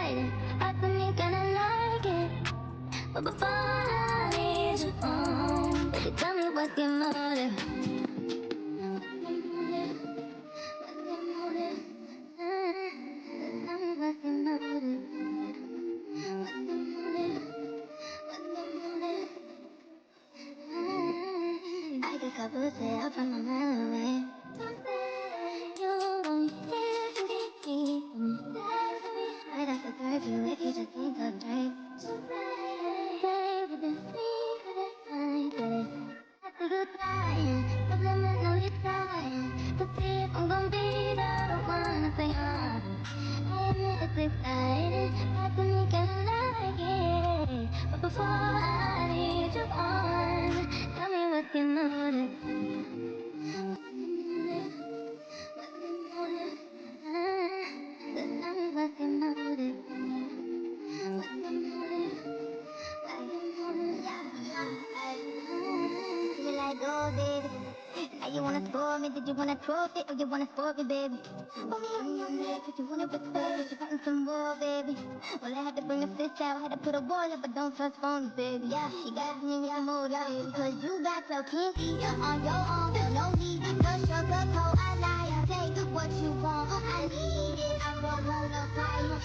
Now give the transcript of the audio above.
right. I think I like it, but before I need you on, baby, tell me what's your motive. What's your motive? Tell me what's your motive. What's your motive? What's your motive? I get couple steps from my mind away. Don't say you won't hear from me. Right after curfew, if you just ain't so straight. Stay with the secret at night. That's a good sign. Problem is no you're trying to see if I'm gonna be there. Don't wanna say I admit it's exciting. Talk to me, kinda like it. But before I lead you on, tell me what's your motive. What's your motive? Tell me what's your motive. What's your motive? What's your motive? You like gold, baby. Now you wanna spoil me, did you wanna trophy or you wanna spoil me, baby? Oh, me on your neck, cause you wanna be baby, you wanting some more, baby. Well, I had to bring a fist out, had to put a wall up, but don't trust phones, baby. Yeah, she got me with the mood, baby. Cause you got so kinky on your own, no need to sugarcoat. I lie, say what you want, I need it, I roll on the fire,